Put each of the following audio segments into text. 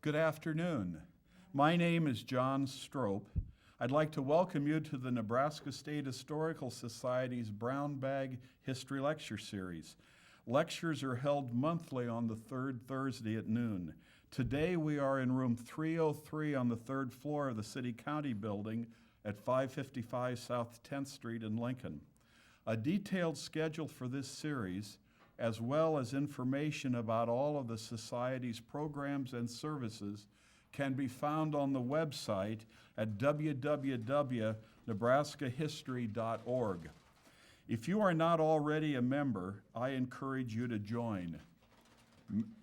Good afternoon. My name is John Strope. I'd like to welcome you to the Nebraska State Historical Society's Brown Bag History Lecture Series. Lectures are held monthly on the third Thursday at noon. Today we are in room 303 on the third floor of the City County Building at 555 South 10th Street in Lincoln. A detailed schedule for this series, as well as information about all of the Society's programs and services, can be found on the website at www.nebraskahistory.org. If you are not already a member, I encourage you to join.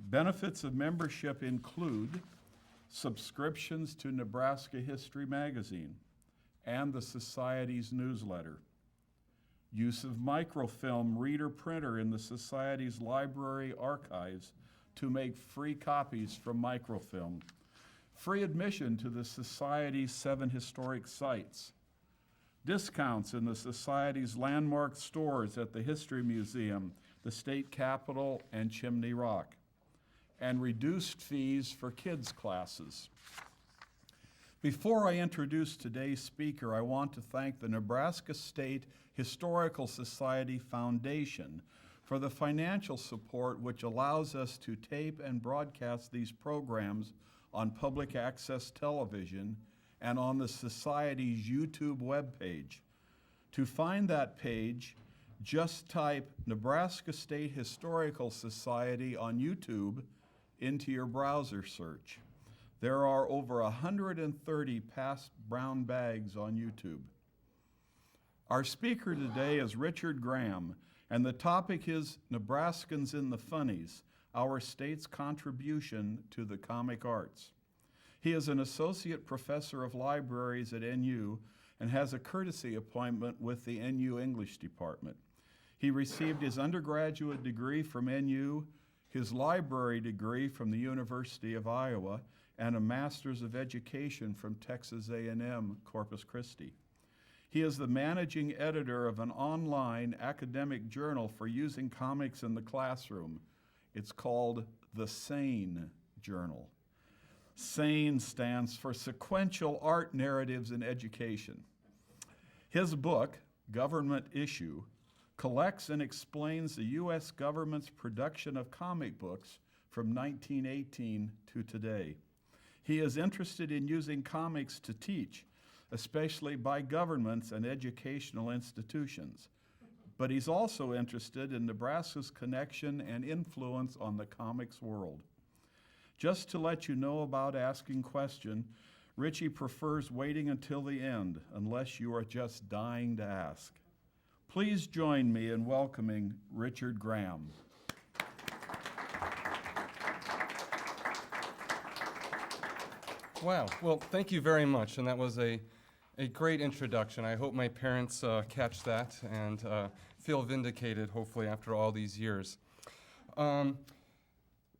Benefits of membership include subscriptions to Nebraska History Magazine and the Society's newsletter, use of microfilm reader printer in the Society's library archives to make free copies from microfilm, free admission to the Society's 7 historic sites, discounts in the Society's landmark stores at the History Museum, the State Capitol, and Chimney Rock, and reduced fees for kids' classes. Before I introduce today's speaker, I want to thank the Nebraska State Historical Society Foundation for the financial support which allows us to tape and broadcast these programs on public access television and on the Society's YouTube webpage. To find that page, just type Nebraska State Historical Society on YouTube into your browser search. There are over 130 past brown bags on YouTube. Our speaker today is Richard Graham, and the topic is Nebraskans in the Funnies, our state's contribution to the comic arts. He is an associate professor of libraries at NU and has a courtesy appointment with the NU English department. He received his undergraduate degree from NU, his library degree from the University of Iowa, and a Master's of Education from Texas A&M Corpus Christi. He is the managing editor of an online academic journal for using comics in the classroom. It's called the SANE Journal. SANE stands for Sequential Art Narratives in Education. His book, Government Issue, collects and explains the U.S. government's production of comic books from 1918 to today. He is interested in using comics to teach, especially by governments and educational institutions. But he's also interested in Nebraska's connection and influence on the comics world. Just to let you know about asking questions, Richie prefers waiting until the end, unless you are just dying to ask. Please join me in welcoming Richard Graham. Wow, well, thank you very much, and that was a great introduction. I hope my parents catch that and feel vindicated, hopefully, after all these years.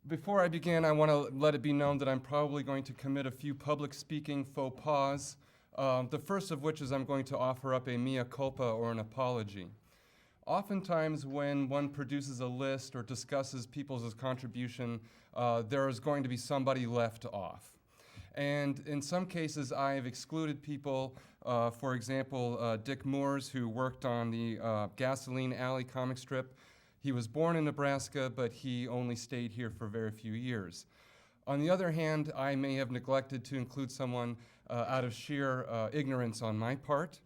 Before I begin, I want to let it be known that I'm probably going to commit a few public speaking faux pas, the first of which is I'm going to offer up a mea culpa or an apology. Oftentimes when one produces a list or discusses people's contribution, there is going to be somebody left off. And in some cases, I have excluded people, for example, Dick Moores, who worked on the Gasoline Alley comic strip. He was born in Nebraska, but he only stayed here for very few years. On the other hand, I may have neglected to include someone out of sheer ignorance on my part.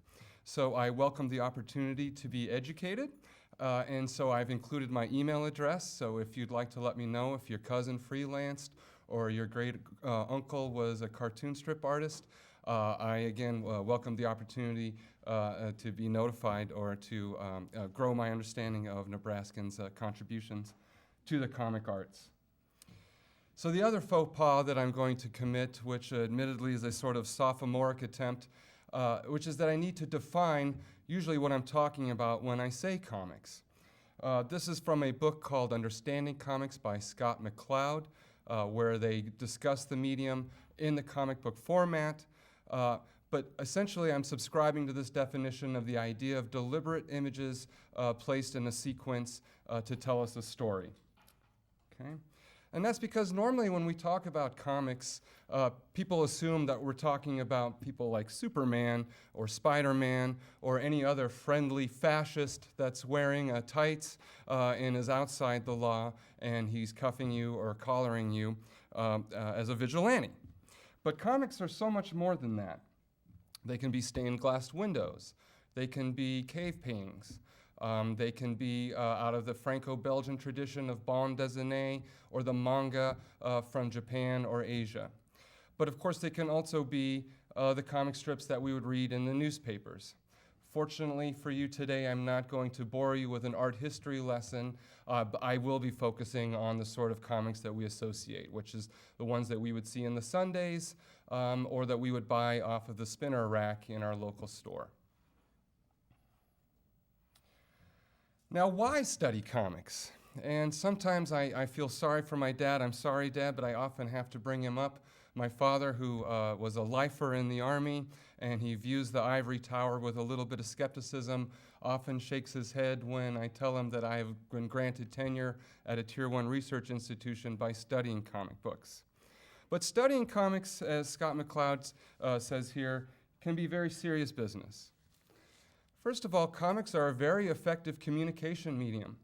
So I welcome the opportunity to be educated. And so I've included my email address. So if you'd like to let me know if your cousin freelanced or your great uncle was a cartoon strip artist, I again welcome the opportunity to be notified or to grow my understanding of Nebraskans' contributions to the comic arts. So the other faux pas that I'm going to commit, which admittedly is a sort of sophomoric attempt, which is that I need to define usually what I'm talking about when I say comics. This is from a book called Understanding Comics by Scott McCloud, where they discuss the medium in the comic book format. But essentially, I'm subscribing to this definition of the idea of deliberate images placed in a sequence to tell us a story. Okay? And that's because normally when we talk about comics, people assume that we're talking about people like Superman or Spider-Man or any other friendly fascist that's wearing tights and is outside the law and he's cuffing you or collaring you as a vigilante. But comics are so much more than that. They can be stained glass windows. They can be cave paintings. They can be out of the Franco-Belgian tradition of bande dessinée or the manga from Japan or Asia. But of course, they can also be the comic strips that we would read in the newspapers. Fortunately for you today, I'm not going to bore you with an art history lesson, but I will be focusing on the sort of comics that we associate, which is the ones that we would see in the Sundays or that we would buy off of the spinner rack in our local store. Now, why study comics? And sometimes I feel sorry for my dad. I'm sorry, Dad, but I often have to bring him up. My father, who was a lifer in the Army, and he views the ivory tower with a little bit of skepticism, often shakes his head when I tell him that I have been granted tenure at a Tier 1 research institution by studying comic books. But studying comics, as Scott McCloud says here, can be very serious business. First of all, comics are a very effective communication medium.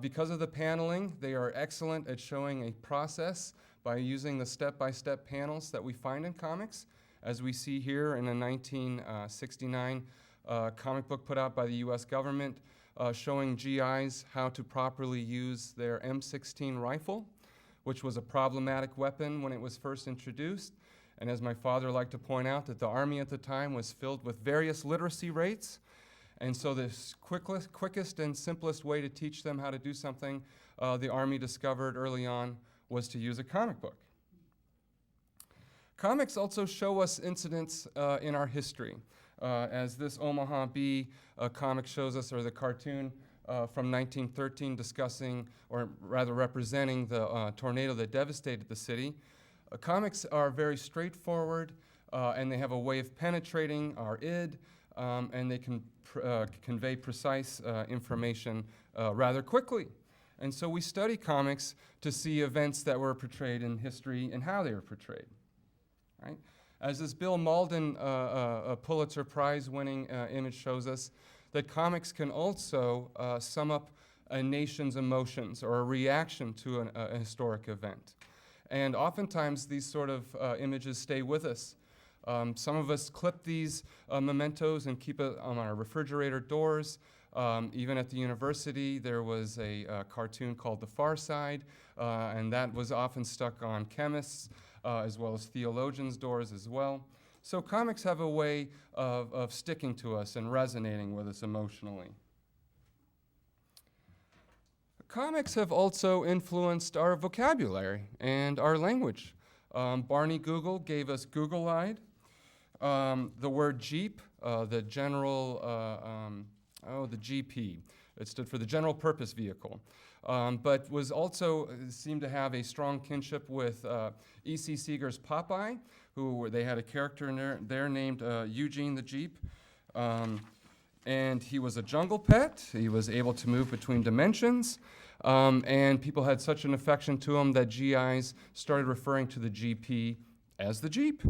Because of the paneling, they are excellent at showing a process by using the step-by-step panels that we find in comics, as we see here in a 1969 comic book put out by the US government showing GIs how to properly use their M16 rifle, which was a problematic weapon when it was first introduced. And as my father liked to point out, that the Army at the time was filled with various literacy rates. And so the quickest and simplest way to teach them how to do something the Army discovered early on was to use a comic book. Comics also show us incidents in our history. As this Omaha Bee comic shows us, or the cartoon from 1913 discussing, or rather representing the tornado that devastated the city. Comics are very straightforward and they have a way of penetrating our id and they can convey precise information rather quickly. And so we study comics to see events that were portrayed in history and how they were portrayed. Right? As this Bill Malden Pulitzer Prize-winning image shows us, that comics can also sum up a nation's emotions or a reaction to a historic event. And oftentimes these sort of images stay with us. Some of us clip these mementos and keep it on our refrigerator doors. Even at the university, there was a cartoon called The Far Side, and that was often stuck on chemists as well as theologians' doors as well. So comics have a way of sticking to us and resonating with us emotionally. Comics have also influenced our vocabulary and our language. Barney Google gave us Google-eyed. The word Jeep, the GP. It stood for the General Purpose Vehicle, but was also seemed to have a strong kinship with E.C. Seeger's Popeye, who they had a character in there named Eugene the Jeep. And he was a jungle pet. He was able to move between dimensions. And people had such an affection to him that GIs started referring to the GP as the Jeep.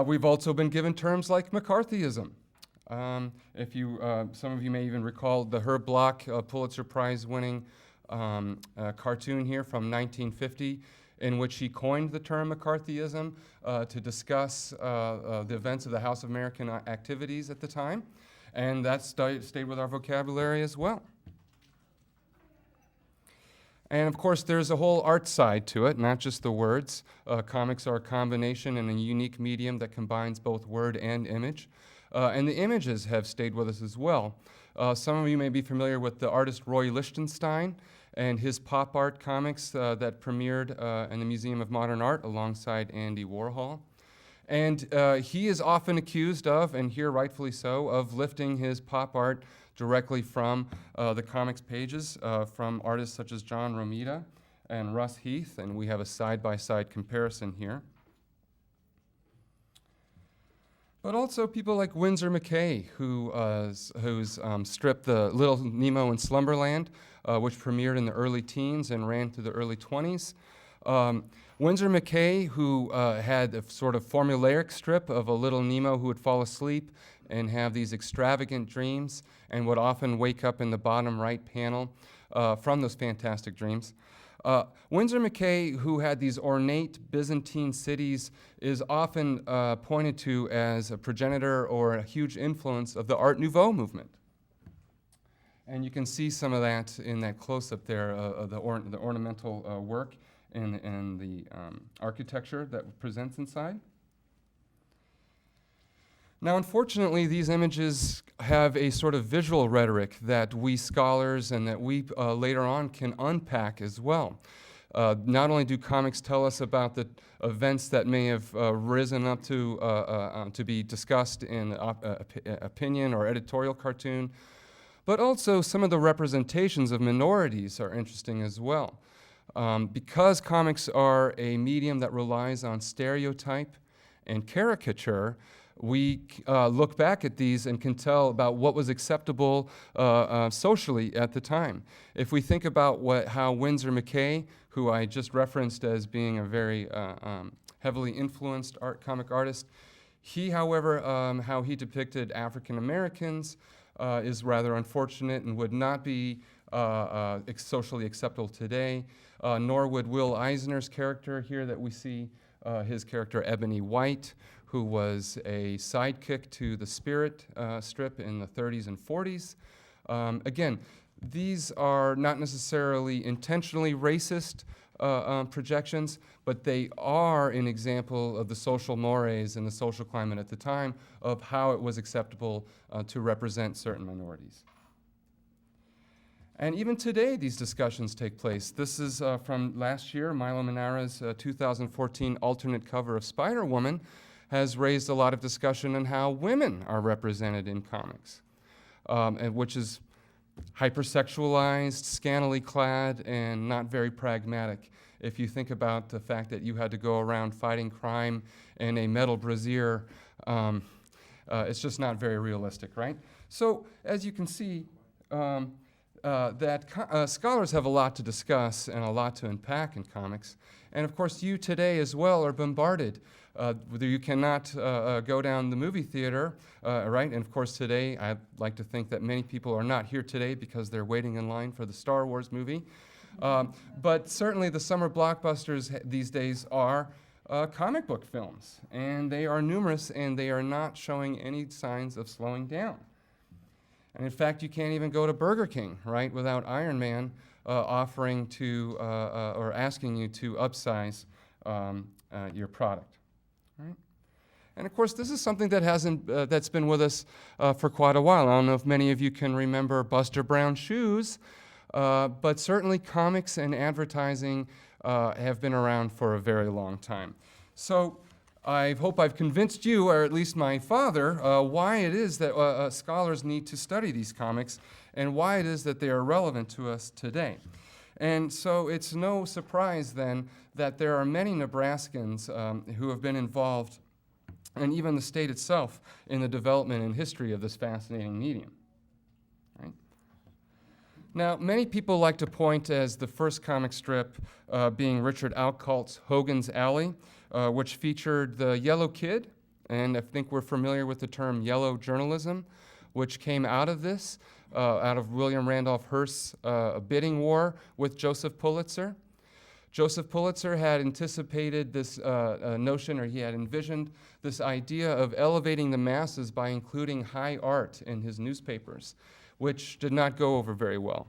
We've also been given terms like McCarthyism. Some of you may even recall the Herb Bloch Pulitzer Prize-winning cartoon here from 1950, in which he coined the term McCarthyism to discuss the events of the House of American Activities at the time, and that stayed with our vocabulary as well. And of course, there's a whole art side to it, not just the words. Comics are a combination and a unique medium that combines both word and image. And the images have stayed with us as well. Some of you may be familiar with the artist Roy Lichtenstein and his pop art comics that premiered in the Museum of Modern Art alongside Andy Warhol. And he is often accused of, and here rightfully so, of lifting his pop art directly from the comics pages from artists such as John Romita and Russ Heath, and we have a side-by-side comparison here. But also people like Winsor McCay, whose strip, The Little Nemo in Slumberland, which premiered in the early teens and ran through the early 20s. Winsor McCay, who had a sort of formulaic strip of a little Nemo who would fall asleep and have these extravagant dreams and would often wake up in the bottom right panel from those fantastic dreams. Winsor McCay, who had these ornate Byzantine cities, is often pointed to as a progenitor or a huge influence of the Art Nouveau movement. And you can see some of that in that close-up there of the ornamental work and the architecture that presents inside. Now, unfortunately, these images have a sort of visual rhetoric that we scholars and that we later on can unpack as well. Not only do comics tell us about the events that may have risen up to be discussed in opinion or editorial cartoon, but also some of the representations of minorities are interesting as well. Because comics are a medium that relies on stereotype and caricature, we look back at these and can tell about what was acceptable socially at the time. If we think about how Winsor McCay, who I just referenced as being a very heavily influenced comic artist, he, however, how he depicted African Americans is rather unfortunate and would not be socially acceptable today, nor would Will Eisner's character here that we see, his character Ebony White, who was a sidekick to the Spirit strip in the 30s and 40s. Again, these are not necessarily intentionally racist projections, but they are an example of the social mores and the social climate at the time of how it was acceptable to represent certain minorities. And even today, these discussions take place. This is from last year, Milo Manara's 2014 alternate cover of Spider-Woman has raised a lot of discussion on how women are represented in comics, which is hypersexualized, scantily clad, and not very pragmatic. If you think about the fact that you had to go around fighting crime in a metal brassiere, it's just not very realistic, right? So, as you can see, scholars have a lot to discuss and a lot to unpack in comics. And of course, you today as well are bombarded. You cannot go down the movie theater, right? And of course, today, I'd like to think that many people are not here today because they're waiting in line for the Star Wars movie. But certainly the summer blockbusters these days are comic book films. And they are numerous, and they are not showing any signs of slowing down. And in fact, you can't even go to Burger King, right, without Iron Man offering to or asking you to upsize your product. Right? And of course, this is something that that's been with us for quite a while. I don't know if many of you can remember Buster Brown shoes, but certainly comics and advertising have been around for a very long time. So I hope I've convinced you, or at least my father, why it is that scholars need to study these comics and why it is that they are relevant to us today. And so it's no surprise then that there are many Nebraskans who have been involved, and even the state itself, in the development and history of this fascinating medium. Right? Now, many people like to point as the first comic strip being Richard Outcault's Hogan's Alley, which featured the Yellow Kid, and I think we're familiar with the term yellow journalism, which came out of this, out of William Randolph Hearst's bidding war with Joseph Pulitzer. Joseph Pulitzer had anticipated this notion, or he had envisioned this idea of elevating the masses by including high art in his newspapers, which did not go over very well.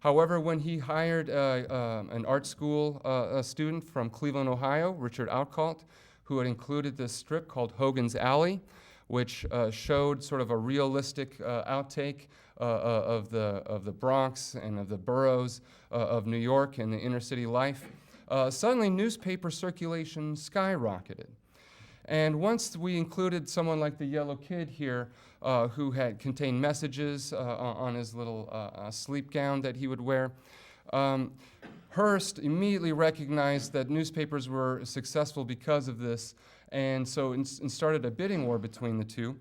However, when he hired an art school student from Cleveland, Ohio, Richard Outcault, who had included this strip called Hogan's Alley, which showed sort of a realistic outtake of the Bronx and of the boroughs of New York and the inner city life, suddenly newspaper circulation skyrocketed. And once we included someone like the Yellow Kid here, who had contained messages on his little sleep gown that he would wear, Hearst immediately recognized that newspapers were successful because of this, And so and started a bidding war between the two.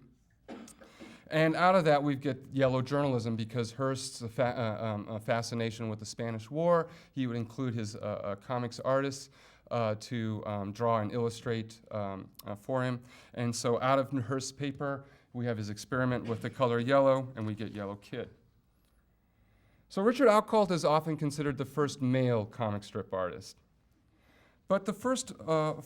And out of that, we get yellow journalism because Hearst's fascination with the Spanish War. He would include his comics artists to draw and illustrate for him. And so out of Hearst's paper, we have his experiment with the color yellow, and we get Yellow Kid. So Richard Outcault is often considered the first male comic strip artist. But the first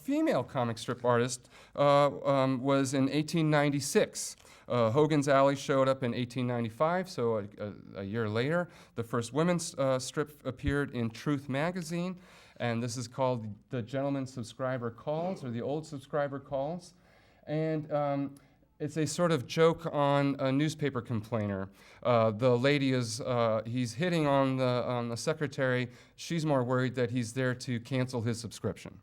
female comic strip artist was in 1896. Hogan's Alley showed up in 1895, so a year later. The first women's strip appeared in Truth magazine, and this is called The Gentleman's Subscriber Calls, or The Old Subscriber Calls. And it's a sort of joke on a newspaper complainer. The lady is, he's hitting on the secretary. She's more worried that he's there to cancel his subscription.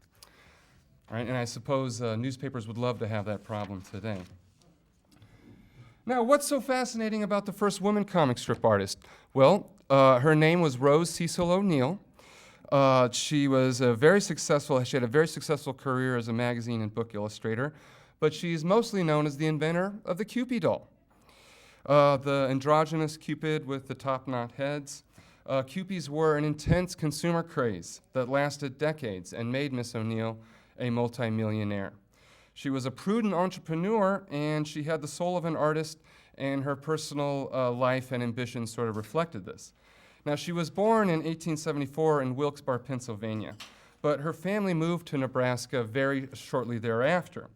All right, and I suppose newspapers would love to have that problem today. Now, what's so fascinating about the first woman comic strip artist? Well, her name was Rose Cecil O'Neill. She was very successful. She had a very successful career as a magazine and book illustrator, but she's mostly known as the inventor of the Cupid doll. The androgynous Cupid with the top-knot heads. Cupids were an intense consumer craze that lasted decades and made Miss O'Neill a multimillionaire. She was a prudent entrepreneur, and she had the soul of an artist, and her personal life and ambitions sort of reflected this. Now, she was born in 1874 in Wilkes-Barre, Pennsylvania, but her family moved to Nebraska very shortly thereafter.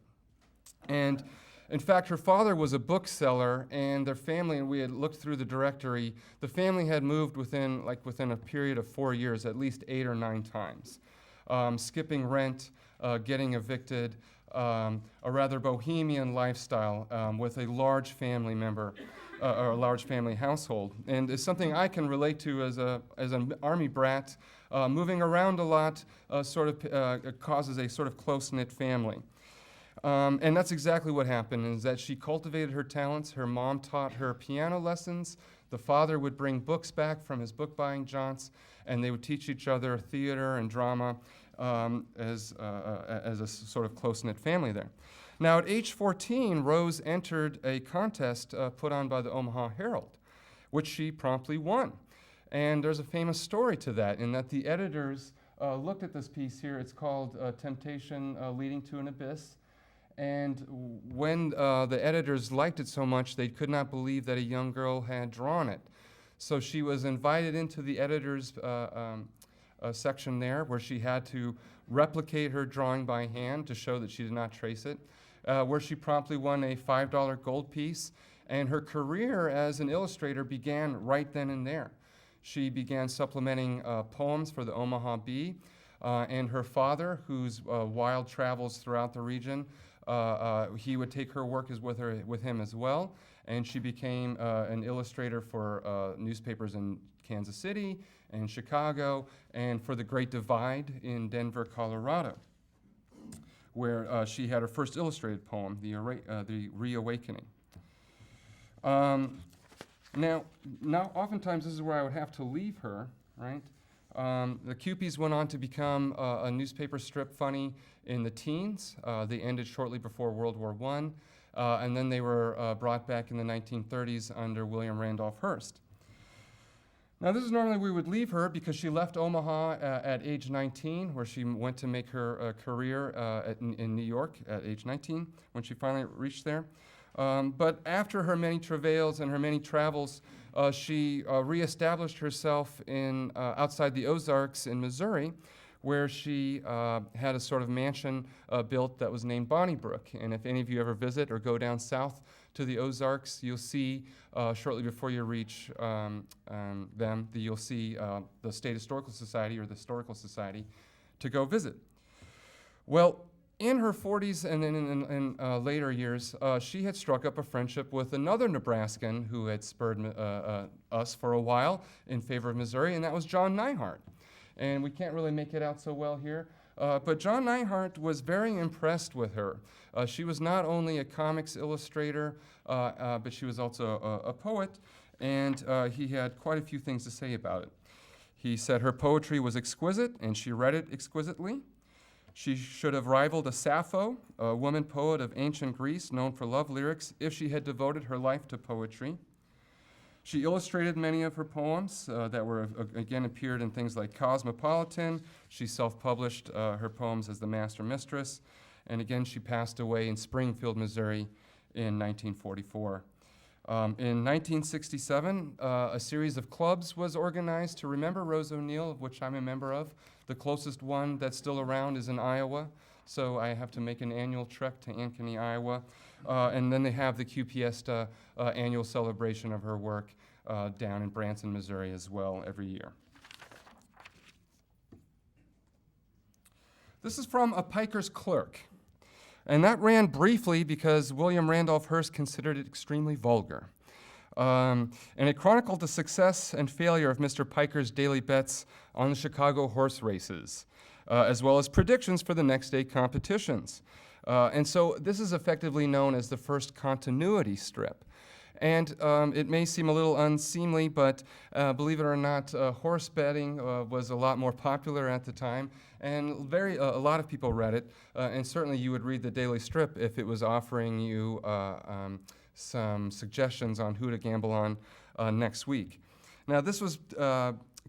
And in fact, her father was a bookseller, and their family, and we had looked through the directory, the family had moved within a period of 4 years, at least 8 or 9 times, skipping rent, getting evicted, a rather bohemian lifestyle with a large family member, or a large family household. And it's something I can relate to as an Army brat. Moving around a lot causes a sort of close-knit family. And that's exactly what happened, is that she cultivated her talents. Her mom taught her piano lessons. The father would bring books back from his book-buying jaunts, and they would teach each other theater and drama as a sort of close-knit family there. Now, at age 14, Rose entered a contest put on by the Omaha Herald, which she promptly won. And there's a famous story to that, in that the editors looked at this piece here. It's called Temptation Leading to an Abyss. And when the editors liked it so much, they could not believe that a young girl had drawn it. So she was invited into the editor's section there, where she had to replicate her drawing by hand to show that she did not trace it, where she promptly won a $5 gold piece. And her career as an illustrator began right then and there. She began supplementing poems for the Omaha Bee, and her father, whose wild travels throughout the region, he would take her work with him as well, and she became an illustrator for newspapers in Kansas City and Chicago, and for the Great Divide in Denver, Colorado, where she had her first illustrated poem, The Reawakening. Now, oftentimes this is where I would have to leave her, right? The Cupids went on to become a newspaper strip funny in the teens. They ended shortly before World War I, and then they were brought back in the 1930s under William Randolph Hearst. Now, this is normally we would leave her because she left Omaha at age 19, where she went to make her career in New York at age 19, when she finally reached there. But after her many travails and her many travels, she reestablished herself in outside the Ozarks in Missouri, where she had a sort of mansion built that was named Bonnybrook. And if any of you ever visit or go down south to the Ozarks, you'll see shortly before you reach you'll see the State Historical Society or the Historical Society to go visit. Well, in her 40s and then in later years, she had struck up a friendship with another Nebraskan who had spurred us for a while in favor of Missouri, and that was John Neihardt. And we can't really make it out so well here, but John Neihardt was very impressed with her. She was not only a comics illustrator, but she was also a poet, and he had quite a few things to say about it. He said her poetry was exquisite, and she read it exquisitely. She should have rivaled a Sappho, a woman poet of ancient Greece known for love lyrics, if she had devoted her life to poetry. She illustrated many of her poems that were, again, appeared in things like Cosmopolitan. She self-published her poems as The Master Mistress. And again, she passed away in Springfield, Missouri in 1944. In 1967, a series of clubs was organized to remember Rose O'Neal, of which I'm a member of. The closest one that's still around is in Iowa, so I have to make an annual trek to Ankeny, Iowa. And then they have the QPiesta annual celebration of her work down in Branson, Missouri as well every year. This is from A Piker's Clerk. And that ran briefly because William Randolph Hearst considered it extremely vulgar. And it chronicled the success and failure of Mr. Piker's daily bets on the Chicago horse races, as well as predictions for the next day competitions. And so this is effectively known as the first continuity strip. And it may seem a little unseemly, but believe it or not, horse betting was a lot more popular at the time, and a lot of people read it, and certainly you would read the daily strip if it was offering you some suggestions on who to gamble on next week. Now this was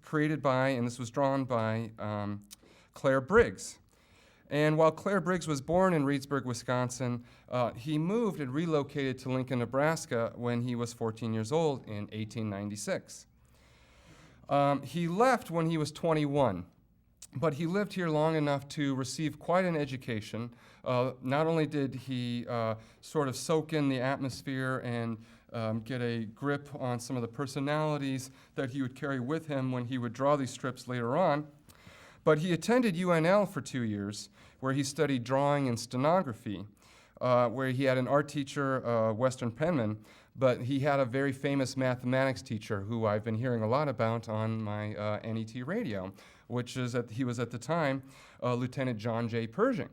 created by, and this was drawn by Claire Briggs. And while Claire Briggs was born in Reedsburg, Wisconsin, he moved and relocated to Lincoln, Nebraska when he was 14 years old in 1896. He left when he was 21, but he lived here long enough to receive quite an education. Not only did he sort of soak in the atmosphere and get a grip on some of the personalities that he would carry with him when he would draw these strips later on, but he attended UNL for 2 years, where he studied drawing and stenography, where he had an art teacher, Western Penman, but he had a very famous mathematics teacher who I've been hearing a lot about on my NET radio, which is he was at the time Lieutenant John J. Pershing.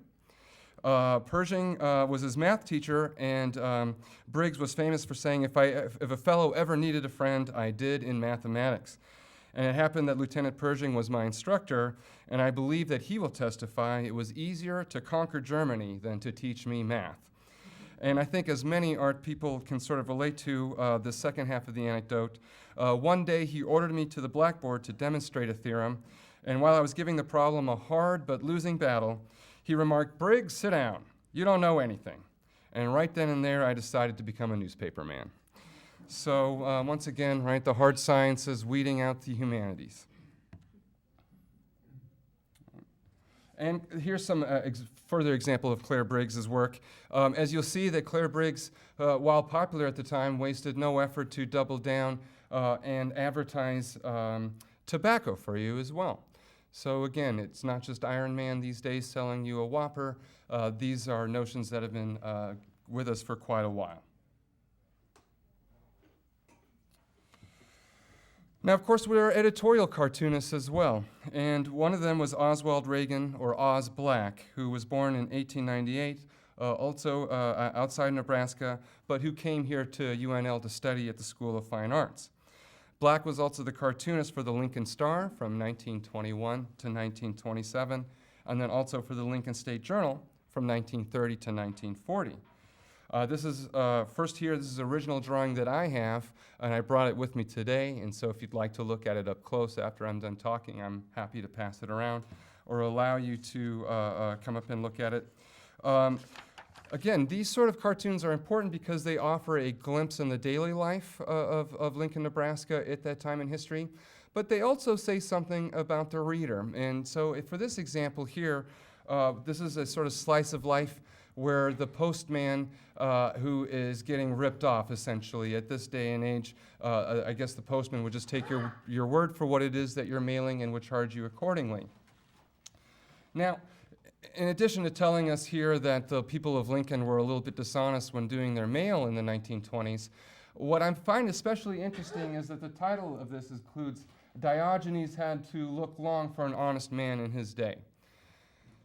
Pershing was his math teacher, and Briggs was famous for saying, if a fellow ever needed a friend, I did in mathematics. And it happened that Lieutenant Pershing was my instructor, and I believe that he will testify it was easier to conquer Germany than to teach me math. And I think as many art people can sort of relate to the second half of the anecdote, one day he ordered me to the blackboard to demonstrate a theorem, and while I was giving the problem a hard but losing battle, he remarked, "Briggs, sit down. You don't know anything." And right then and there, I decided to become a newspaper man. So once again, right, the hard sciences weeding out the humanities. And here's some further example of Claire Briggs's work. As you'll see that Claire Briggs, while popular at the time, wasted no effort to double down and advertise tobacco for you as well. So again, it's not just Iron Man these days selling you a Whopper. These are notions that have been with us for quite a while. Now, of course, we are editorial cartoonists as well, and one of them was Oswald Reagan, or Oz Black, who was born in 1898, also outside Nebraska, but who came here to UNL to study at the School of Fine Arts. Black was also the cartoonist for the Lincoln Star from 1921 to 1927, and then also for the Lincoln State Journal from 1930 to 1940. This is first here, this is an original drawing that I have, and I brought it with me today, and so if you'd like to look at it up close after I'm done talking, I'm happy to pass it around or allow you to come up and look at it. Again, these sort of cartoons are important because they offer a glimpse in the daily life of Lincoln, Nebraska at that time in history, but they also say something about the reader. And so for this example here, this is a sort of slice of life where the postman who is getting ripped off, essentially. At this day and age, I guess the postman would just take your word for what it is that you're mailing and would charge you accordingly. Now, in addition to telling us here that the people of Lincoln were a little bit dishonest when doing their mail in the 1920s, what I find especially interesting is that the title of this includes, "Diogenes had to look long for an honest man in his day."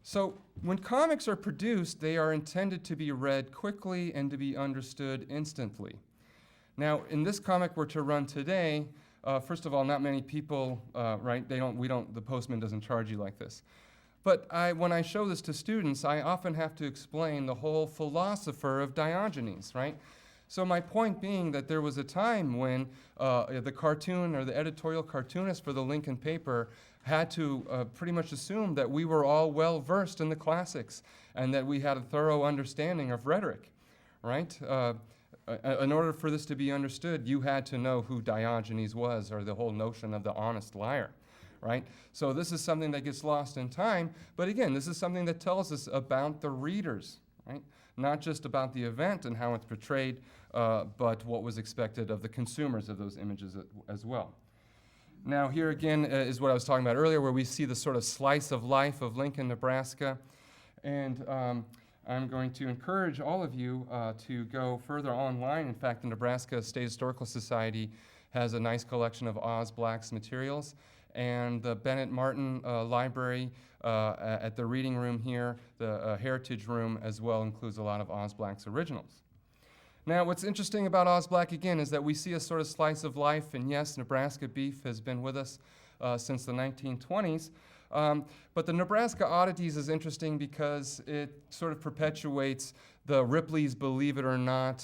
So when comics are produced, they are intended to be read quickly and to be understood instantly. Now, in this comic we're to run today, first of all, not many people, right? The postman doesn't charge you like this. But when I show this to students, I often have to explain the whole philosopher of Diogenes, right? So my point being that there was a time when the cartoon or the editorial cartoonist for the Lincoln paper had to pretty much assume that we were all well versed in the classics and that we had a thorough understanding of rhetoric, right? In order for this to be understood, you had to know who Diogenes was, or the whole notion of the honest liar, right? So this is something that gets lost in time, but again, this is something that tells us about the readers, right? Not just about the event and how it's portrayed, but what was expected of the consumers of those images as well. Now here again is what I was talking about earlier, where we see the sort of slice of life of Lincoln, Nebraska, and I'm going to encourage all of you to go further online. In fact, the Nebraska State Historical Society has a nice collection of Oz Black's materials, and the Bennett Martin Library at the reading room here, the Heritage Room as well, includes a lot of Oz Black's originals. Now, what's interesting about Oz Black, again, is that we see a sort of slice of life, and yes, Nebraska beef has been with us since the 1920s, but the Nebraska Oddities is interesting because it sort of perpetuates the Ripley's Believe It or Not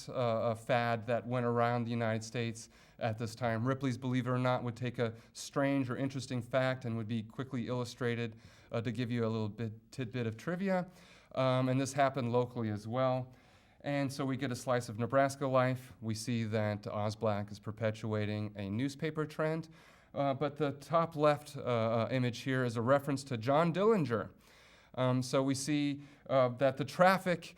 fad that went around the United States at this time. Ripley's Believe It or Not would take a strange or interesting fact and would be quickly illustrated to give you a little tidbit of trivia, and this happened locally as well. And so we get a slice of Nebraska life. We see that Oz Black is perpetuating a newspaper trend. But the top left image here is a reference to John Dillinger. So we see that the traffic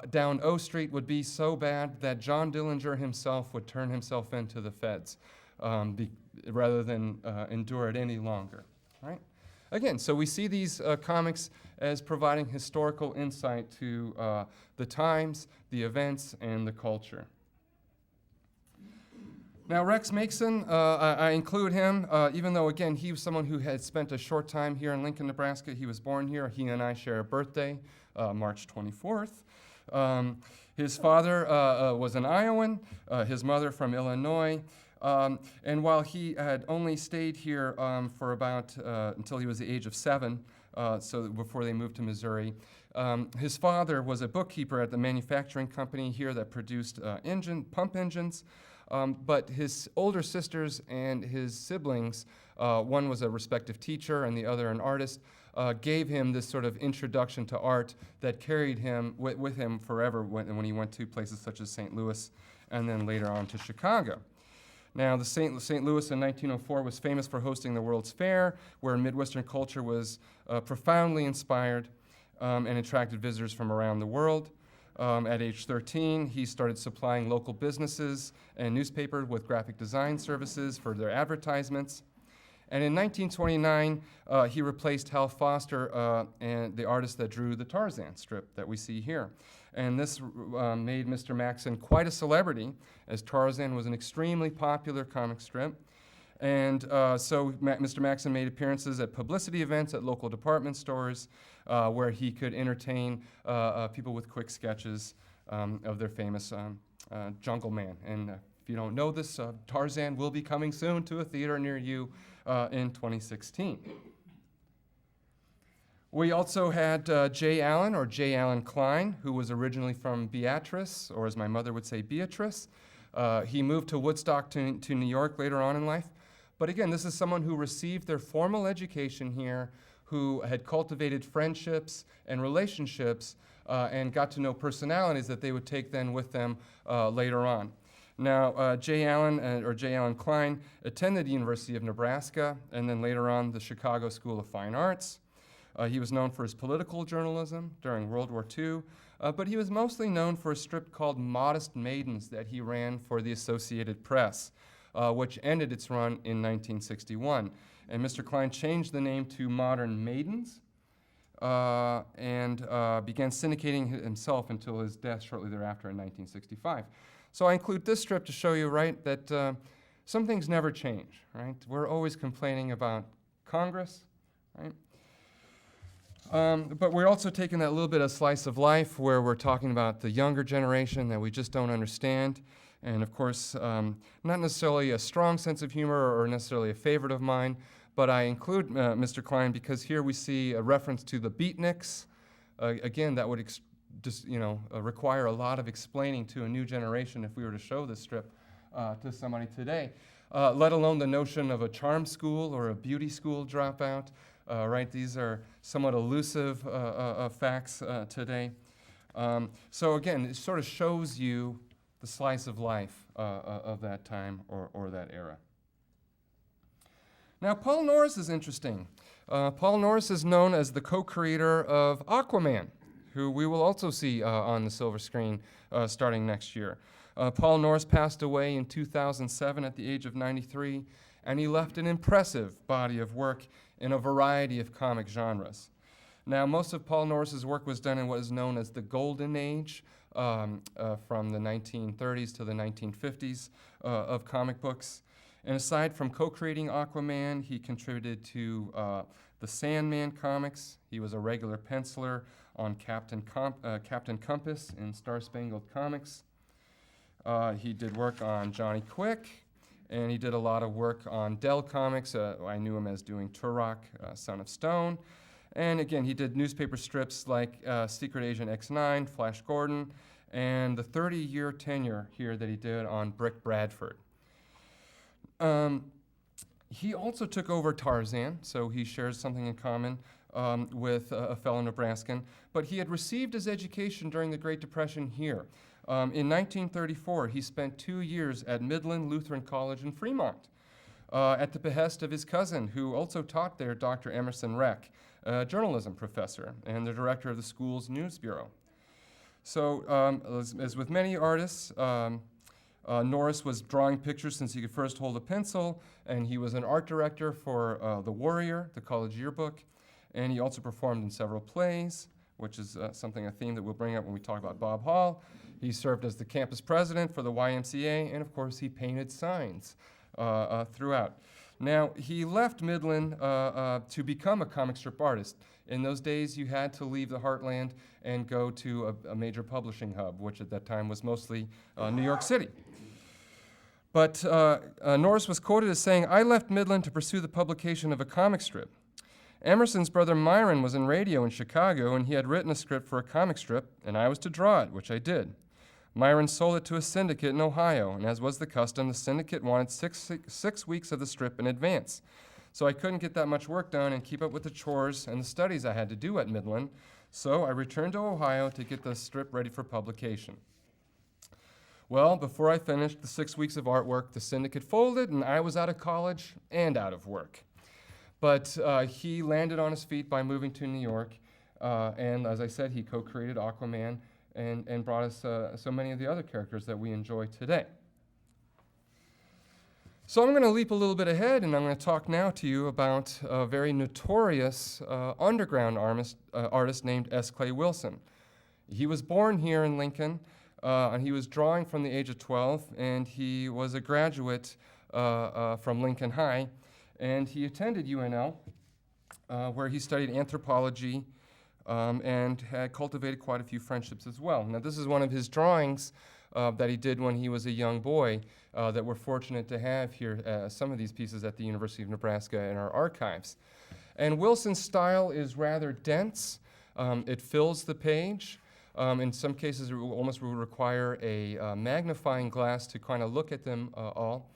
down O Street would be so bad that John Dillinger himself would turn himself into the feds rather than endure it any longer, right? Again, so we see these comics as providing historical insight to the times, the events, and the culture. Now, Rex Mason, I include him, even though, again, he was someone who had spent a short time here in Lincoln, Nebraska. He was born here. He and I share a birthday, March 24th. His father was an Iowan, his mother from Illinois. And while he had only stayed here for about until he was the age of 7, so before they moved to Missouri, his father was a bookkeeper at the manufacturing company here that produced pump engines. But his older sisters and his siblings, one was a respective teacher and the other an artist, gave him this sort of introduction to art that carried him with him forever when he went to places such as St. Louis and then later on to Chicago. Now, the St. Louis in 1904 was famous for hosting the World's Fair, where Midwestern culture was profoundly inspired and attracted visitors from around the world. At age 13, he started supplying local businesses and newspapers with graphic design services for their advertisements. And in 1929, he replaced Hal Foster, and the artist that drew the Tarzan strip that we see here. And this made Mr. Maxon quite a celebrity, as Tarzan was an extremely popular comic strip. And so Mr. Maxon made appearances at publicity events at local department stores where he could entertain people with quick sketches of their famous Jungle Man. And if you don't know this, Tarzan will be coming soon to a theater near you in 2016. We also had J. Allen, or J. Allen Klein, who was originally from Beatrice, or as my mother would say, Beatrice. He moved to Woodstock to New York later on in life. But again, this is someone who received their formal education here, who had cultivated friendships and relationships and got to know personalities that they would take then with them later on. Now, J. Allen, or J. Allen Klein, attended the University of Nebraska and then later on the Chicago School of Fine Arts. He was known for his political journalism during World War II, but he was mostly known for a strip called Modest Maidens that he ran for the Associated Press, which ended its run in 1961. And Mr. Klein changed the name to Modern Maidens and began syndicating himself until his death shortly thereafter in 1965. So I include this strip to show you, right, that some things never change, right? We're always complaining about Congress, right? But we're also taking that little bit of slice of life where we're talking about the younger generation that we just don't understand. And of course, not necessarily a strong sense of humor or necessarily a favorite of mine, but I include Mr. Klein because here we see a reference to the beatniks. Again, that would require a lot of explaining to a new generation if we were to show this strip to somebody today, let alone the notion of a charm school or a beauty school dropout. Right, these are somewhat elusive facts today. So again, it sort of shows you the slice of life of that time or that era. Now, Paul Norris is interesting. Paul Norris is known as the co-creator of Aquaman, who we will also see on the silver screen starting next year. Paul Norris passed away in 2007 at the age of 93, and he left an impressive body of work in a variety of comic genres. Now, most of Paul Norris's work was done in what is known as the Golden Age, from the 1930s to the 1950s of comic books. And aside from co-creating Aquaman, he contributed to the Sandman comics. He was a regular penciler on Captain Compass in Star Spangled Comics. He did work on Johnny Quick, and he did a lot of work on Dell Comics. I knew him as doing Turok, Son of Stone. And again, he did newspaper strips like Secret Agent X9, Flash Gordon, and the 30-year tenure here that he did on Brick Bradford. He also took over Tarzan, so he shares something in common with a fellow Nebraskan. But he had received his education during the Great Depression here. In 1934, he spent 2 years at Midland Lutheran College in Fremont at the behest of his cousin, who also taught there, Dr. Emerson Reck, a journalism professor and the director of the school's news bureau. So, as with many artists, Norris was drawing pictures since he could first hold a pencil, and he was an art director for The Warrior, the college yearbook, and he also performed in several plays, which is a theme that we'll bring up when we talk about Bob Hall. He served as the campus president for the YMCA, and of course he painted signs throughout. Now, he left Midland to become a comic strip artist. In those days, you had to leave the heartland and go to a major publishing hub, which at that time was mostly New York City. But Norris was quoted as saying, "I left Midland to pursue the publication of a comic strip. Emerson's brother Myron was in radio in Chicago, and he had written a script for a comic strip, and I was to draw it, which I did. Myron sold it to a syndicate in Ohio, and as was the custom, the syndicate wanted six weeks of the strip in advance. So I couldn't get that much work done and keep up with the chores and the studies I had to do at Midland, so I returned to Ohio to get the strip ready for publication. Well, before I finished the 6 weeks of artwork, the syndicate folded, and I was out of college and out of work. But he landed on his feet by moving to New York, and as I said, he co-created Aquaman and brought us so many of the other characters that we enjoy today. So I'm going to leap a little bit ahead, and I'm going to talk now to you about a very notorious underground artist named S. Clay Wilson. He was born here in Lincoln, and he was drawing from the age of 12, and he was a graduate from Lincoln High, and he attended UNL, where he studied anthropology and had cultivated quite a few friendships as well. Now, this is one of his drawings that he did when he was a young boy that we're fortunate to have here, some of these pieces at the University of Nebraska in our archives. And Wilson's style is rather dense. It fills the page. In some cases, it almost will require a magnifying glass to kind of look at them all.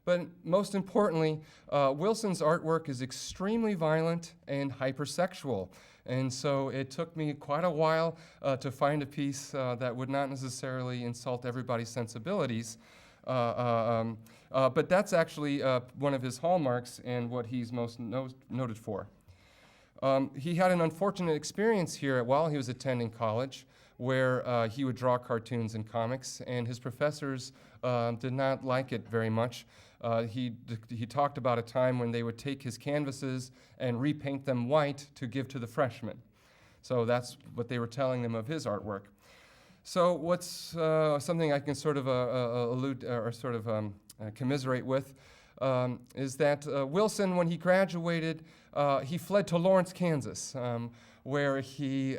But most importantly, Wilson's artwork is extremely violent and hypersexual. And so it took me quite a while to find a piece that would not necessarily insult everybody's sensibilities. But that's actually one of his hallmarks and what he's most noted for. He had an unfortunate experience here while he was attending college, where he would draw cartoons and comics, and his professors did not like it very much. He talked about a time when they would take his canvases and repaint them white to give to the freshmen. So that's what they were telling them of his artwork. So what's something I can sort of allude or sort of commiserate with is that Wilson, when he graduated, he fled to Lawrence, Kansas, where he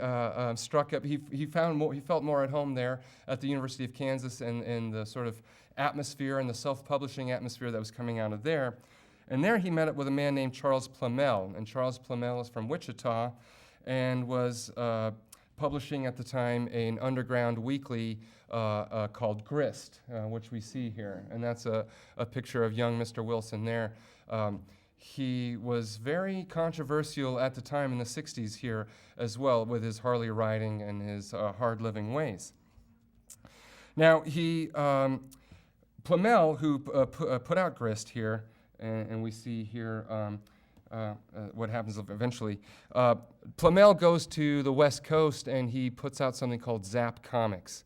struck up. He felt more at home there at the University of Kansas and the sort of atmosphere and the self-publishing atmosphere that was coming out of there. And there he met up with a man named Charles Plumell. And Charles Plumell is from Wichita and was publishing at the time an underground weekly called Grist, which we see here. And that's a picture of young Mr. Wilson there. He was very controversial at the time in the 60s here as well, with his Harley riding and his hard-living ways. Now, Plumell, who put out Grist here, and we see here what happens eventually. Plumell goes to the West Coast and he puts out something called Zap Comix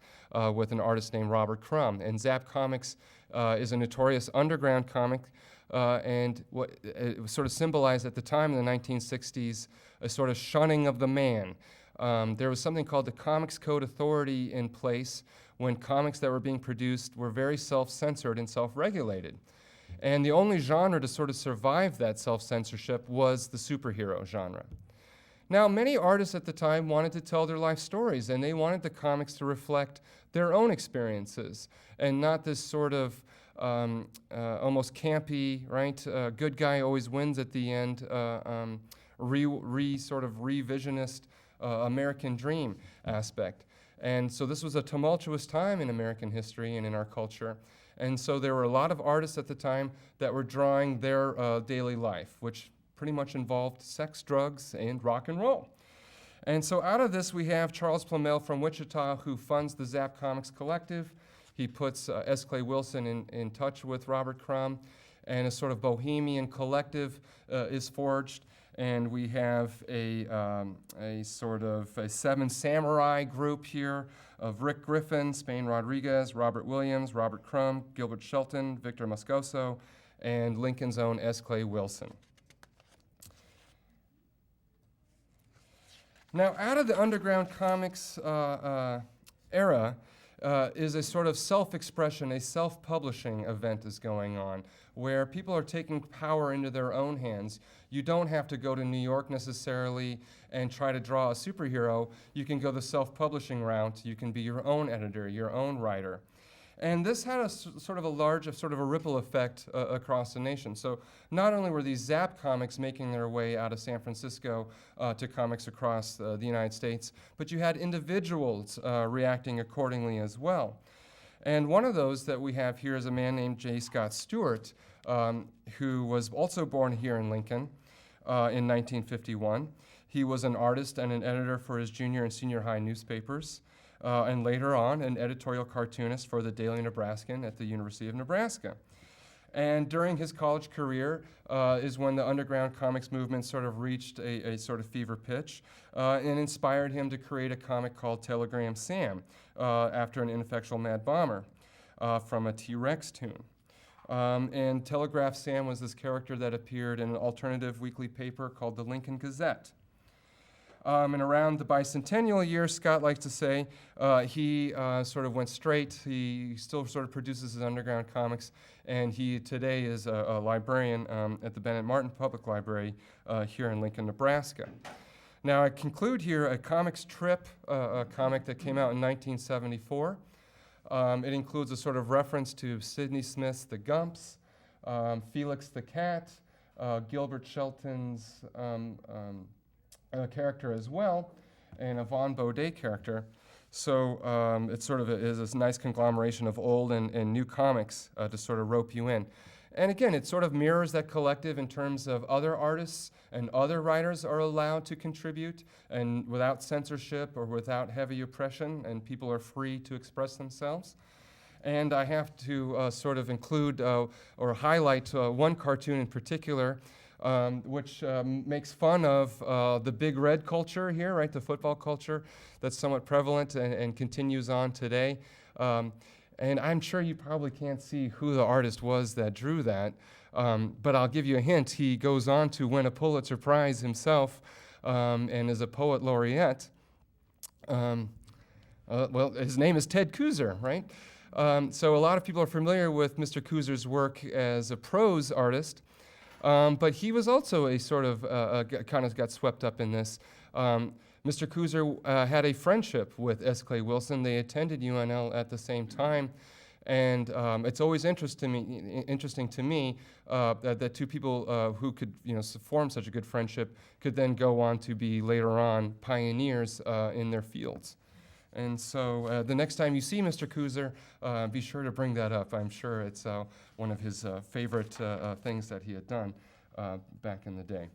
with an artist named Robert Crumb. And Zap Comix is a notorious underground comic, and it was sort of symbolized at the time in the 1960s a sort of shunning of the man. There was something called the Comics Code Authority in place when comics that were being produced were very self-censored and self-regulated. And the only genre to sort of survive that self-censorship was the superhero genre. Now, many artists at the time wanted to tell their life stories, and they wanted the comics to reflect their own experiences, and not this sort of almost campy, right? Good guy always wins at the end, sort of revisionist American dream aspect. And so this was a tumultuous time in American history and in our culture. And so there were a lot of artists at the time that were drawing their daily life, which pretty much involved sex, drugs, and rock and roll. And so out of this, we have Charles Plumell from Wichita, who funds the Zap Comix Collective. He puts S. Clay Wilson in touch with Robert Crumb, and a sort of bohemian collective is forged. And we have a sort of a seven samurai group here of Rick Griffin, Spain Rodriguez, Robert Williams, Robert Crumb, Gilbert Shelton, Victor Moscoso, and Lincoln's own S. Clay Wilson. Now, out of the underground comics era is a sort of self-expression, a self-publishing event is going on, where people are taking power into their own hands. You don't have to go to New York necessarily and try to draw a superhero. You can go the self-publishing route. You can be your own editor, your own writer. And this had a sort of a ripple effect across the nation. So not only were these Zap comics making their way out of San Francisco to comics across the United States, but you had individuals reacting accordingly as well. And one of those that we have here is a man named J. Scott Stewart, who was also born here in Lincoln in 1951. He was an artist and an editor for his junior and senior high newspapers, and later on an editorial cartoonist for the Daily Nebraskan at the University of Nebraska. And during his college career is when the underground comics movement sort of reached a sort of fever pitch and inspired him to create a comic called Telegram Sam after an ineffectual mad bomber from a T-Rex tune. And Telegraph Sam was this character that appeared in an alternative weekly paper called the Lincoln Gazette. And around the bicentennial year, Scott likes to say, he sort of went straight. He still sort of produces his underground comics, and he today is a librarian at the Bennett Martin Public Library here in Lincoln, Nebraska. Now, I conclude here a comics trip, a comic that came out in 1974. It includes a sort of reference to Sidney Smith's The Gumps, Felix the Cat, Gilbert Shelton's character as well, and a Von Baudet character. So it sort of is this nice conglomeration of old and new comics to sort of rope you in. And again, it sort of mirrors that collective in terms of other artists and other writers are allowed to contribute, and without censorship or without heavy oppression, and people are free to express themselves. And I have to sort of include or highlight one cartoon in particular, which makes fun of the big red culture here, right? The football culture that's somewhat prevalent and continues on today. And I'm sure you probably can't see who the artist was that drew that, but I'll give you a hint. He goes on to win a Pulitzer Prize himself and is a poet laureate. Well, his name is Ted Kooser, right? So a lot of people are familiar with Mr. Kooser's work as a prose artist. But he was also a sort of, kind of got swept up in this. Mr. Kooser had a friendship with S. Clay Wilson. They attended UNL at the same time. And it's always interesting to me that two people who could form such a good friendship could then go on to be later on pioneers in their fields. And so the next time you see Mr. Kuzer, be sure to bring that up. I'm sure it's one of his favorite things that he had done back in the day.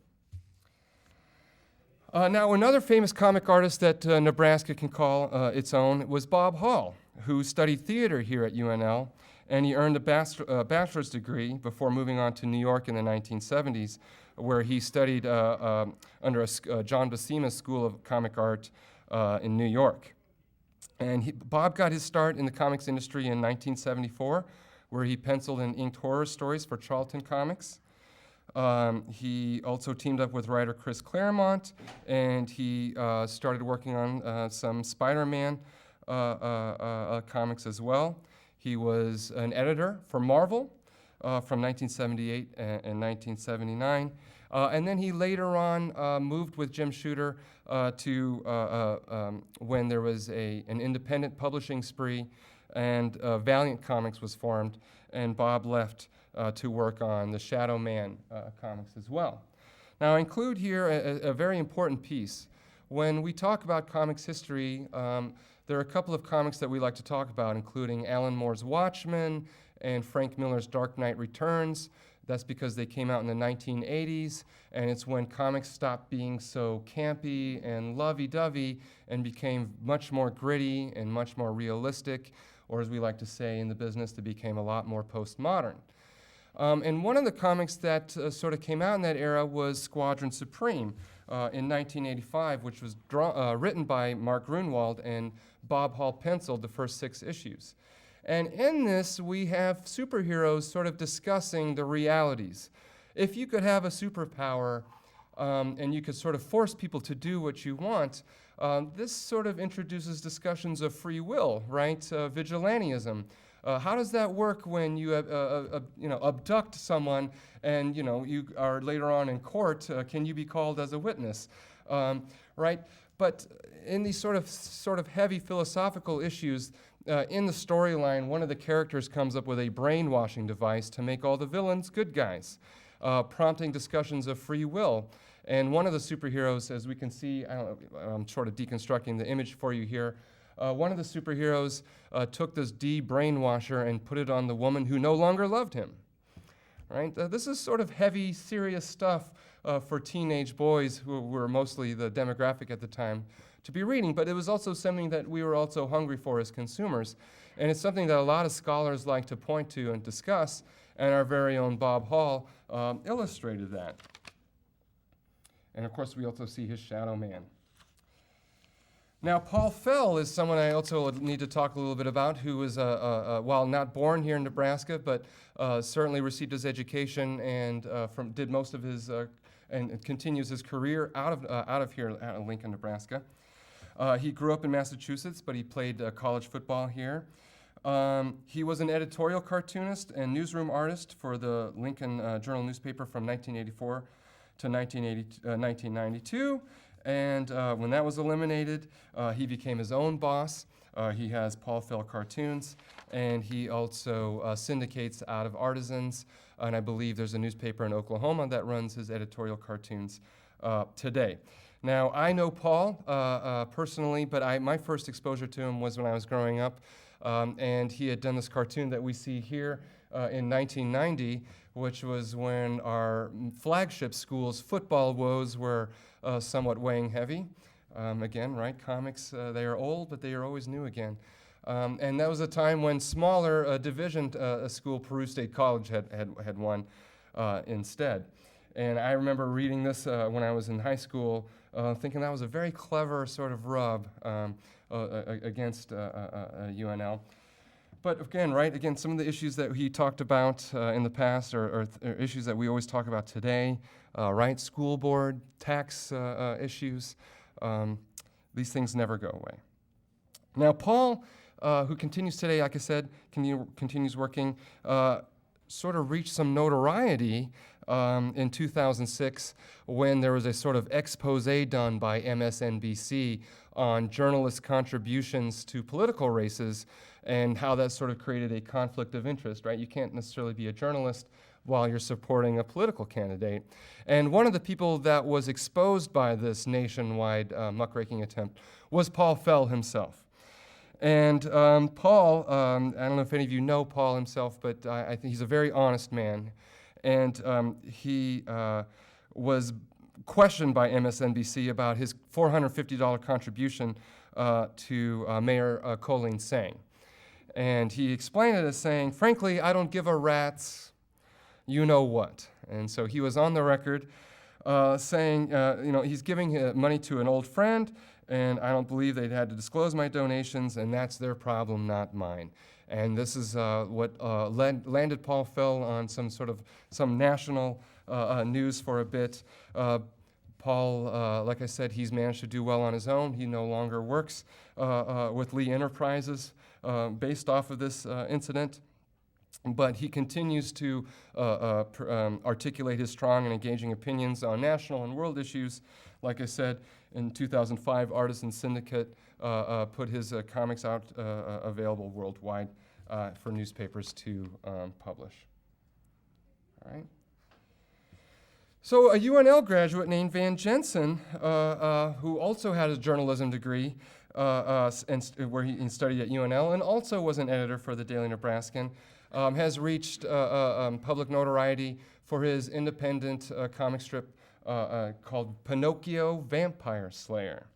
Now, another famous comic artist that Nebraska can call its own was Bob Hall, who studied theater here at UNL, and he earned a bachelor's degree before moving on to New York in the 1970s, where he studied under John Buscema's School of Comic Art in New York. And Bob got his start in the comics industry in 1974, where he penciled and inked horror stories for Charlton Comics. He also teamed up with writer Chris Claremont, and he started working on some Spider-Man comics as well. He was an editor for Marvel from 1978 and 1979. And then he later on moved with Jim Shooter to when there was an independent publishing spree, and Valiant Comics was formed, and Bob left to work on the Shadow Man comics as well. Now, I include here a very important piece. When we talk about comics history, there are a couple of comics that we like to talk about, including Alan Moore's Watchmen and Frank Miller's Dark Knight Returns. That's because they came out in the 1980s, and it's when comics stopped being so campy and lovey-dovey and became much more gritty and much more realistic, or as we like to say in the business, they became a lot more postmodern. And one of the comics that sort of came out in that era was Squadron Supreme in 1985, which was written by Mark Grunwald, and Bob Hall penciled the first 6 issues. And in this, we have superheroes sort of discussing the realities. If you could have a superpower and you could sort of force people to do what you want, this sort of introduces discussions of free will, right? Vigilantism. How does that work when you abduct someone and you are later on in court? Can you be called as a witness, right? But in these sort of heavy philosophical issues, in the storyline, one of the characters comes up with a brainwashing device to make all the villains good guys, prompting discussions of free will. And one of the superheroes, as we can see, I'm sort of deconstructing the image for you here. One of the superheroes took this brainwasher and put it on the woman who no longer loved him. Right? This is sort of heavy, serious stuff for teenage boys who were mostly the demographic at the time to be reading, but it was also something that we were also hungry for as consumers. And it's something that a lot of scholars like to point to and discuss, and our very own Bob Hall illustrated that. And of course, we also see his Shadow Man. Now, Paul Fell is someone I also need to talk a little bit about, who was, while not born here in Nebraska, but certainly received his education and did most of his, and continues his career out of here, out of Lincoln, Nebraska. He grew up in Massachusetts, but he played college football here. He was an editorial cartoonist and newsroom artist for the Lincoln Journal newspaper from 1984 to 1992. And when that was eliminated, he became his own boss. He has Paul Fell Cartoons, and he also syndicates out of Artisans. And I believe there's a newspaper in Oklahoma that runs his editorial cartoons today. Now, I know Paul personally, but my first exposure to him was when I was growing up. And he had done this cartoon that we see here in 1990, which was when our flagship school's football woes were somewhat weighing heavy. Again, right, comics, they are old, but they are always new again. And that was a time when smaller division school, Peru State College, had won instead. And I remember reading this when I was in high school, thinking that was a very clever sort of rub against UNL. But again, some of the issues that he talked about in the past are issues that we always talk about today, right? School board, tax issues. These things never go away. Now, Paul, who continues today, like I said, continues working, sort of reached some notoriety in 2006 when there was a sort of expose done by MSNBC on journalists' contributions to political races and how that sort of created a conflict of interest, right? You can't necessarily be a journalist while you're supporting a political candidate. And one of the people that was exposed by this nationwide muckraking attempt was Paul Fell himself. And Paul, I don't know if any of you know Paul himself, but I think he's a very honest man. And he was questioned by MSNBC about his $450 contribution to Mayor Colleen Sang. And he explained it as saying, frankly, I don't give a rat's you know what. And so he was on the record saying, he's giving money to an old friend, and I don't believe they'd had to disclose my donations, and that's their problem, not mine. And this is what landed Paul Fell on some national news for a bit. Paul, like I said, he's managed to do well on his own. He no longer works with Lee Enterprises based off of this incident. But he continues to articulate his strong and engaging opinions on national and world issues. Like I said, in 2005, Artisan Syndicate put his comics out available worldwide for newspapers to publish. All right. So a UNL graduate named Van Jensen, who also had a journalism degree, where he studied at UNL, and also was an editor for the Daily Nebraskan, has reached public notoriety for his independent comic strip called Pinocchio Vampire Slayer.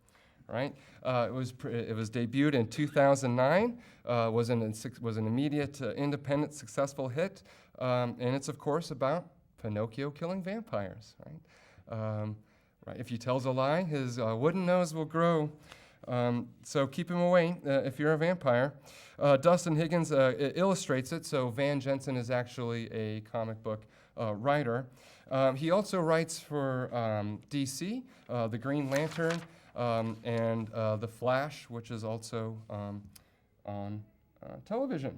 Right? It was debuted in 2009. Was an immediate independent successful hit, and it's of course about Pinocchio killing vampires. Right? Right. If he tells a lie, his wooden nose will grow. So keep him away if you're a vampire. Dustin Higgins illustrates it, so Van Jensen is actually a comic book writer. He also writes for DC, the Green Lantern, and The Flash, which is also on television.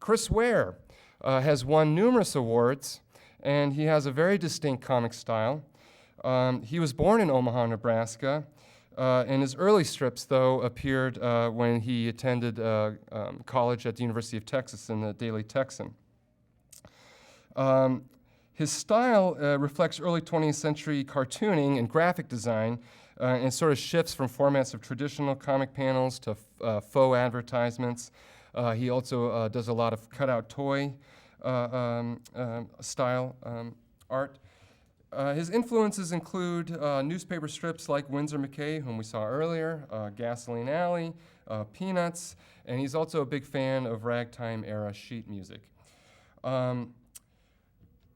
Chris Ware has won numerous awards, and he has a very distinct comic style. He was born in Omaha, Nebraska, and his early strips, though, appeared when he attended college at the University of Texas in the Daily Texan. His style reflects early 20th century cartooning and graphic design, and sort of shifts from formats of traditional comic panels to faux advertisements. He also does a lot of cutout toy style art. His influences include newspaper strips like Windsor McKay, whom we saw earlier, Gasoline Alley, Peanuts, and he's also a big fan of ragtime-era sheet music.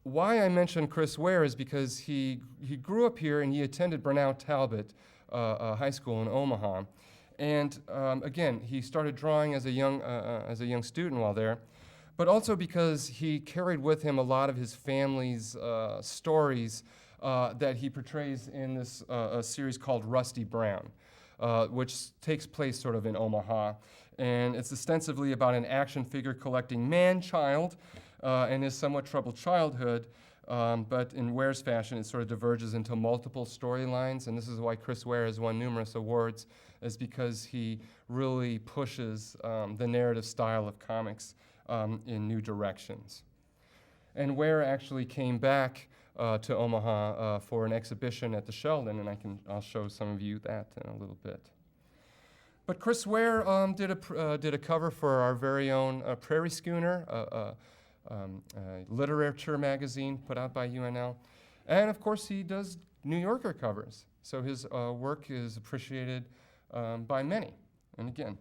Why I mention Chris Ware is because he grew up here and he attended Bernal Talbot High School in Omaha. And again, he started drawing as a young student while there, but also because he carried with him a lot of his family's stories that he portrays in this series called Rusty Brown, which takes place sort of in Omaha. And it's ostensibly about an action figure collecting man-child and his somewhat troubled childhood, but in Ware's fashion, it sort of diverges into multiple storylines, and this is why Chris Ware has won numerous awards, is because he really pushes the narrative style of comics in new directions. And Ware actually came back to Omaha for an exhibition at the Sheldon, and I'll show some of you that in a little bit. But Chris Ware did a cover for our very own Prairie Schooner, literature magazine put out by UNL. And of course, he does New Yorker covers. So his work is appreciated by many. And again,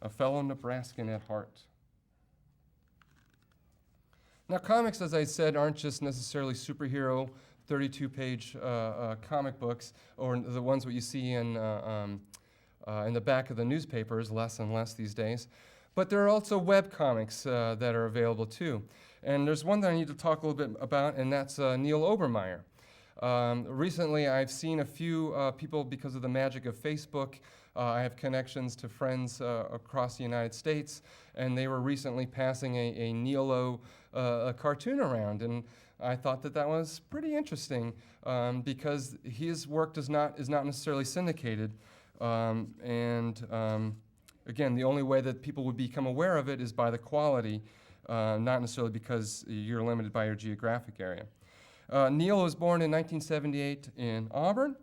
a fellow Nebraskan at heart. Now, comics, as I said, aren't just necessarily superhero 32-page comic books, or the ones that you see in the back of the newspapers, less and less these days. But there are also web comics that are available too. And there's one that I need to talk a little bit about, and that's Eel Obermeyer. Recently, I've seen a few people, because of the magic of Facebook, I have connections to friends across the United States, and they were recently passing a Neelo cartoon around, and I thought that was pretty interesting because his work is not necessarily syndicated, again, the only way that people would become aware of it is by the quality, not necessarily because you're limited by your geographic area. Neil was born in 1978 in Auburn,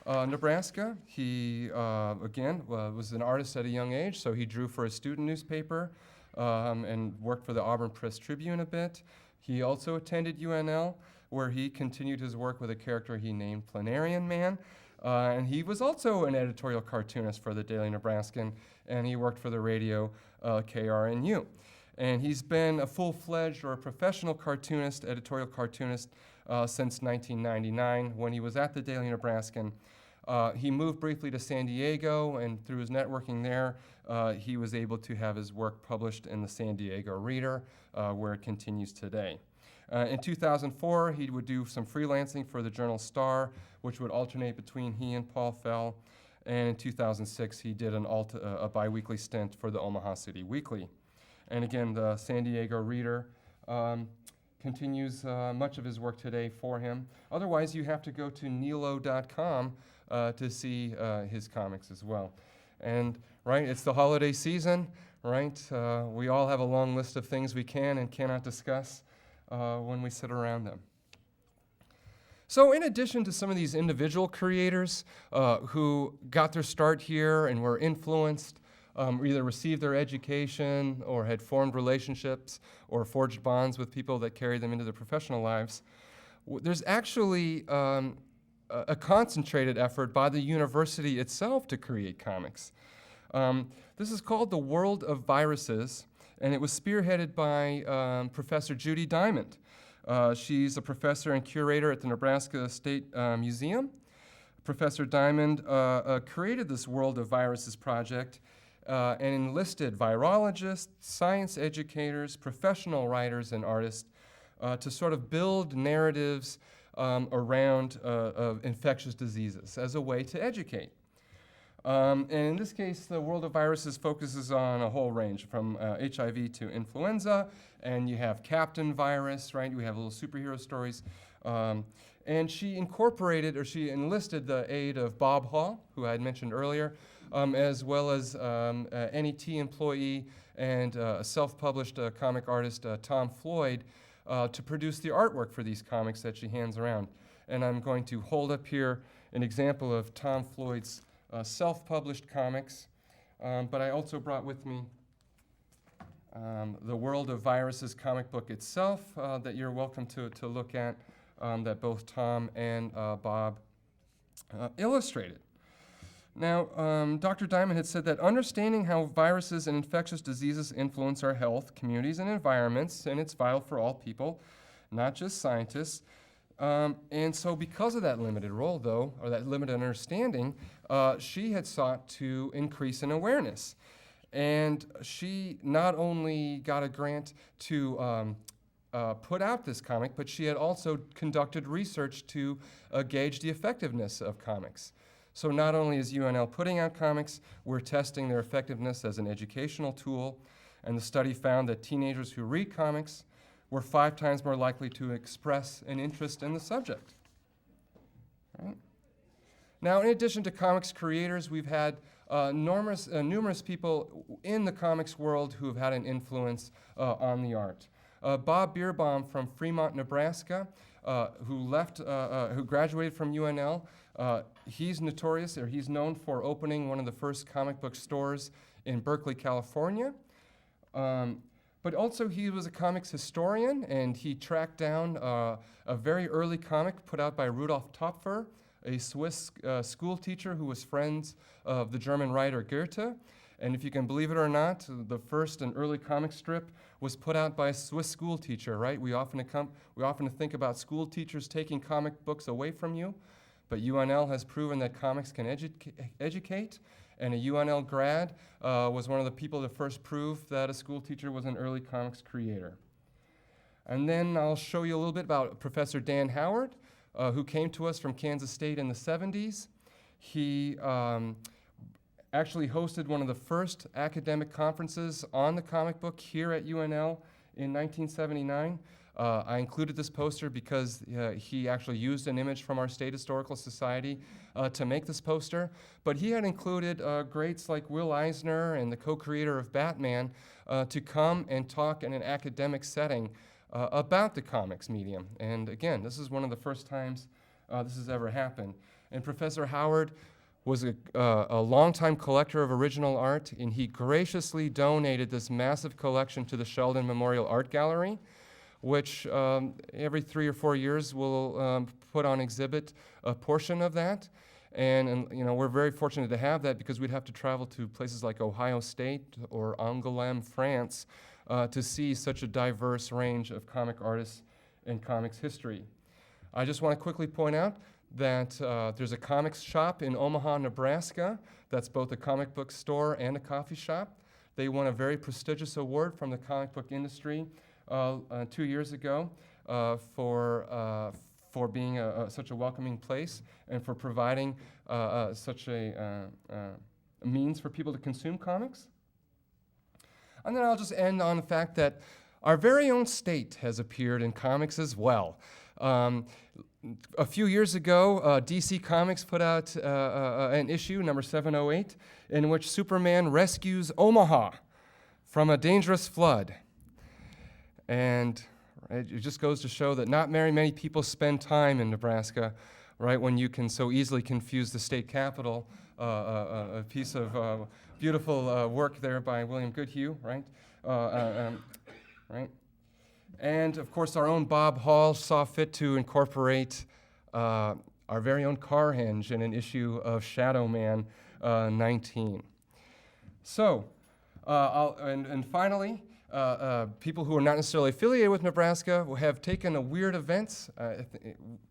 Nebraska. He, again, was an artist at a young age, so he drew for a student newspaper and worked for the Auburn Press-Tribune a bit. He also attended UNL, where he continued his work with a character he named Planarian Man. And he was also an editorial cartoonist for the Daily Nebraskan, and he worked for the radio KRNU. And he's been a full-fledged or a professional cartoonist, editorial cartoonist, since 1999 when he was at the Daily Nebraskan. He moved briefly to San Diego, and through his networking there, he was able to have his work published in the San Diego Reader, where it continues today. In 2004, he would do some freelancing for the Journal Star, which would alternate between he and Paul Fell. And in 2006, he did a biweekly stint for the Omaha City Weekly. And again, the San Diego Reader continues much of his work today for him. Otherwise, you have to go to neelo.com to see his comics as well. And, right, it's the holiday season, right? We all have a long list of things we can and cannot discuss when we sit around them. So in addition to some of these individual creators who got their start here and were influenced, either received their education or had formed relationships or forged bonds with people that carried them into their professional lives, there's actually a concentrated effort by the university itself to create comics. This is called the World of Viruses, and it was spearheaded by Professor Judy Diamond. She's a professor and curator at the Nebraska State Museum. Professor Diamond created this World of Viruses project and enlisted virologists, science educators, professional writers, and artists to sort of build narratives around of infectious diseases as a way to educate. And in this case, the World of Viruses focuses on a whole range, from HIV to influenza, and you have Captain Virus, right? We have little superhero stories. And she enlisted the aid of Bob Hall, who I had mentioned earlier, as well as NET employee and a self-published comic artist, Tom Floyd, to produce the artwork for these comics that she hands around. And I'm going to hold up here an example of Tom Floyd's self-published comics, but I also brought with me the World of Viruses comic book itself that you're welcome to look at, that both Tom and Bob illustrated. Now, Dr. Diamond had said that understanding how viruses and infectious diseases influence our health, communities, and environments, and it's vital for all people, not just scientists. And so because of that limited role, though, or that limited understanding, she had sought to increase in awareness. And she not only got a grant to put out this comic, but she had also conducted research to gauge the effectiveness of comics. So not only is UNL putting out comics, we're testing their effectiveness as an educational tool, and the study found that teenagers who read comics were 5 times more likely to express an interest in the subject. Right? Now, in addition to comics creators, we've had numerous people in the comics world who have had an influence on the art. Bob Bierbaum from Fremont, Nebraska, who graduated from UNL, he's notorious, or he's known for opening one of the first comic book stores in Berkeley, California. But also he was a comics historian, and he tracked down a very early comic put out by Rudolf Topfer, a Swiss school teacher who was friends of the German writer Goethe. And if you can believe it or not, the first and early comic strip was put out by a Swiss school teacher, right? We often think about school teachers taking comic books away from you, but UNL has proven that comics can educate, and a UNL grad was one of the people that first proved that a school teacher was an early comics creator. And then I'll show you a little bit about Professor Dan Howard, who came to us from Kansas State in the 70s. He actually hosted one of the first academic conferences on the comic book here at UNL in 1979. I included this poster because he actually used an image from our State Historical Society to make this poster, but he had included greats like Will Eisner and the co-creator of Batman to come and talk in an academic setting about the comics medium. And again, this is one of the first times this has ever happened. And Professor Howard was a longtime collector of original art, and he graciously donated this massive collection to the Sheldon Memorial Art Gallery, which every 3 or 4 years will put on exhibit a portion of that. And you know, we're very fortunate to have that because we'd have to travel to places like Ohio State or Angoulême, France, to see such a diverse range of comic artists and comics history. I just want to quickly point out that there's a comics shop in Omaha, Nebraska, that's both a comic book store and a coffee shop. They won a very prestigious award from the comic book industry 2 years ago for being such a welcoming place and for providing such a means for people to consume comics. And then I'll just end on the fact that our very own state has appeared in comics as well. A few years ago, DC Comics put out an issue, number 708, in which Superman rescues Omaha from a dangerous flood. And it just goes to show that not very many people spend time in Nebraska, right, when you can so easily confuse the state capitol, a piece of beautiful work there by William Goodhue, right? Right? And, of course, our own Bob Hall saw fit to incorporate our very own Carhenge in an issue of Shadow Man 19. So, and finally, people who are not necessarily affiliated with Nebraska have taken a weird events,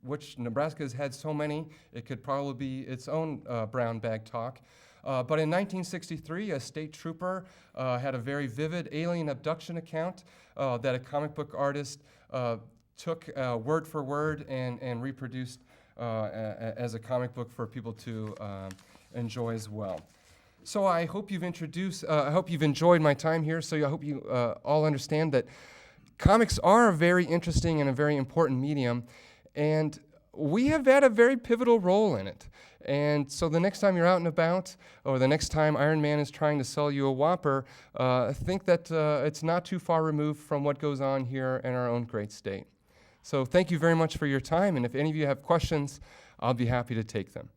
which Nebraska has had so many, it could probably be its own brown bag talk. But in 1963, a state trooper had a very vivid alien abduction account that a comic book artist took word for word and reproduced as a comic book for people to enjoy as well. So I hope you've enjoyed my time here. So I hope you all understand that comics are a very interesting and a very important medium, and we have had a very pivotal role in it. And so the next time you're out and about, or the next time Iron Man is trying to sell you a Whopper, think that it's not too far removed from what goes on here in our own great state. So thank you very much for your time, and if any of you have questions, I'll be happy to take them.